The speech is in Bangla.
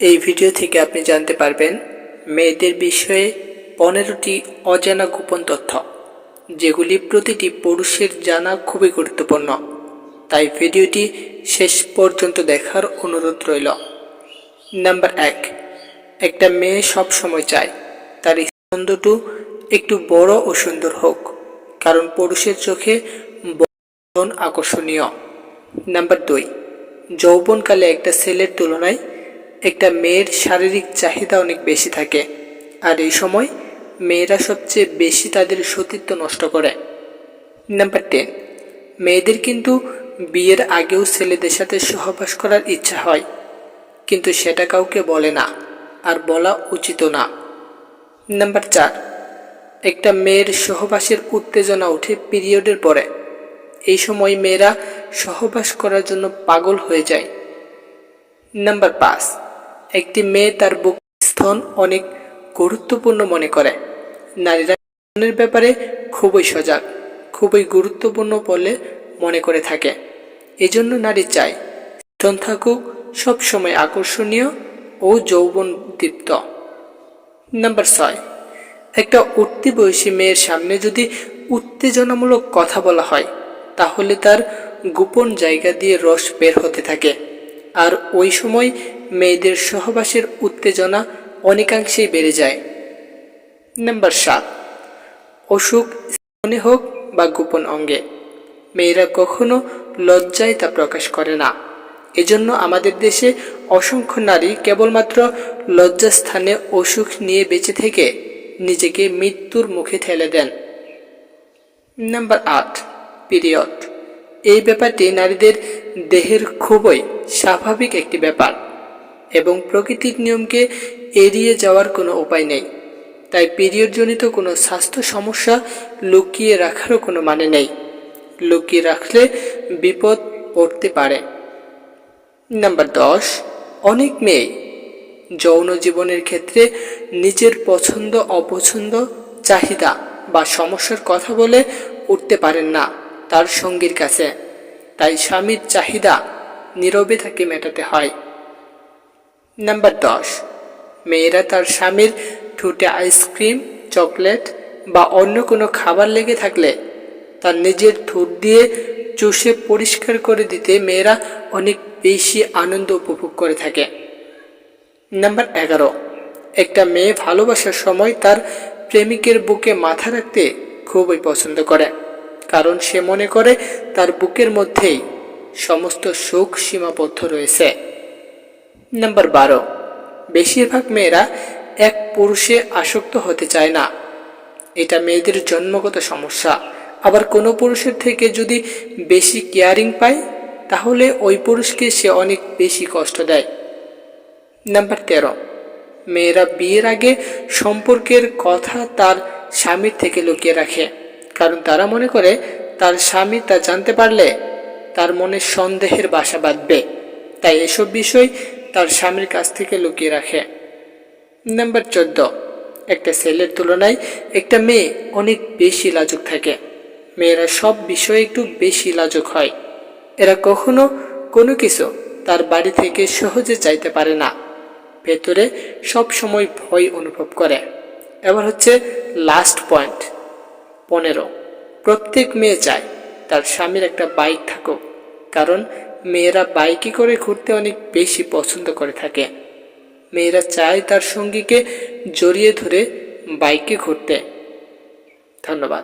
এই ভিডিও থেকে আপনি জানতে পারবেন মেয়েদের বিষয়ে 15টি অজানা গোপন তথ্য, যেগুলি প্রতিটি পুরুষের জানা খুবই গুরুত্বপূর্ণ। তাই ভিডিওটি শেষ পর্যন্ত দেখার অনুরোধ রইল। নাম্বার 1, একটা মেয়ে সব সময় চায় তার স্তনদুটো একটু বড় ও সুন্দর হোক, কারণ পুরুষের চোখে বড় আকর্ষণীয়। নাম্বার 2, যৌবনকালে একটা ছেলের তুলনায় একটা মেয়ের শারীরিক চাহিদা অনেক বেশি থাকে, আর এই সময় মেয়েরা সবচেয়ে বেশি তাদের সতীত্ব নষ্ট করে। নাম্বার 10, মেয়েদের কিন্তু বিয়ের আগেও ছেলেদের সাথে সহবাস করার ইচ্ছা হয়, কিন্তু সেটা কাউকে বলে না, আর বলা উচিত না। নাম্বার 4, একটা মেয়ের সহবাসের উত্তেজনা ওঠে পিরিয়ডের পরে। এই সময় মেয়েরা সহবাস করার জন্য পাগল হয়ে যায়। নাম্বার 5, একটি মেয়ে তার বুক স্তন অনেক গুরুত্বপূর্ণ মনে করে। নারীরা স্তনের ব্যাপারে খুবই সজাগ, খুবই গুরুত্বপূর্ণ বলে মনে করে থাকে। এজন্য নারী চায় স্তন থাকুক সবসময় আকর্ষণীয় ও যৌবনদীপ্ত। নাম্বার 6, একটা উঠতি বয়সী মেয়ের সামনে যদি উত্তেজনামূলক কথা বলা হয়, তাহলে তার গোপন জায়গা দিয়ে রস বের হতে থাকে, আর ওই সময় মেয়েদের সহবাসের উত্তেজনা অনেকাংশেই বেড়ে যায়। নাম্বার 7, অসুখ স্তনে হোক বা গোপন অঙ্গে, মেয়েরা কখনো লজ্জায় তা প্রকাশ করে না। এজন্য আমাদের দেশে অসংখ্য নারী কেবলমাত্র লজ্জাস্থানে অসুখ নিয়ে বেঁচে থেকে নিজেকে মৃত্যুর মুখে ঠেলে দেন। Number 8, period. এই ব্যাপারটি নারীদের দেহের খুবই স্বাভাবিক একটি ব্যাপার, এবং প্রকৃতির নিয়মকে এড়িয়ে যাওয়ার কোনো উপায় নেই। তাই পিরিয়ডজনিত কোনো স্বাস্থ্য সমস্যা লুকিয়ে রাখারও কোনো মানে নেই। লুকিয়ে রাখলে বিপদ পড়তে পারে। নাম্বার 10, অনেক মেয়ে যৌন জীবনের ক্ষেত্রে নিজের পছন্দ অপছন্দ, চাহিদা বা সমস্যার কথা বলে উঠতে পারেন না তার সঙ্গীর কাছে। তাই স্বামীর চাহিদা নীরবে তাকে মেটাতে হয়। নাম্বার 10, মেয়েরা তার স্বামীর ঠোঁটে আইসক্রিম, চকলেট বা অন্য কোনো খাবার লেগে থাকলে তার নিজের ঠোঁট দিয়ে চুষে পরিষ্কার করে দিতে মেয়েরা অনেক বেশি আনন্দ উপভোগ করে থাকে। নাম্বার 11, একটা মেয়ে ভালোবাসার সময় তার প্রেমিকের বুকে মাথা রাখতে খুবই পছন্দ করে, কারণ সে মনে করে তার বুকের মধ্যেই সমস্ত সুখ সীমাবদ্ধ রয়েছে। নাম্বার 12, বেশিরভাগ মেয়েরা এক পুরুষে আসক্ত হতে চায় না। এটা মেয়েদের জন্মগত সমস্যা। আবার কোনো পুরুষের থেকে যদি বেশি কেয়ারিং পায়, তাহলে ওই পুরুষকে সে অনেক বেশি কষ্ট দেয়। নাম্বার 13, মেয়েরা বিয়ের আগে সম্পর্কের কথা তার স্বামীর থেকে লুকিয়ে রাখে, কারণ তারা মনে করে তার স্বামী তা জানতে পারলে তার মনে সন্দেহের বাসা বাঁধবে। তাই এসব বিষয় তার স্বামীর কাছ থেকে লুকিয়ে রাখে। নাম্বার 14, একটা ছেলের তুলনায় একটা মেয়ে অনেক বেশি লাজুক থাকে। মেয়েরা সব বিষয়ে একটু বেশি লাজুক হয়। এরা কখনো কোনো কিছু তার বাড়ি থেকে সহজে চাইতে পারে না, ভেতরে সব সময় ভয় অনুভব করে। এবার হচ্ছে লাস্ট পয়েন্ট 15, প্রত্যেক মেয়ে চায় তার স্বামীর একটা বাইক থাকুক, কারণ মেয়েরা বাইকে করে ঘুরতে অনেক বেশি পছন্দ করে থাকে। মেয়েরা চায় তার সঙ্গীকে জড়িয়ে ধরে বাইকে ঘুরতে। ধন্যবাদ।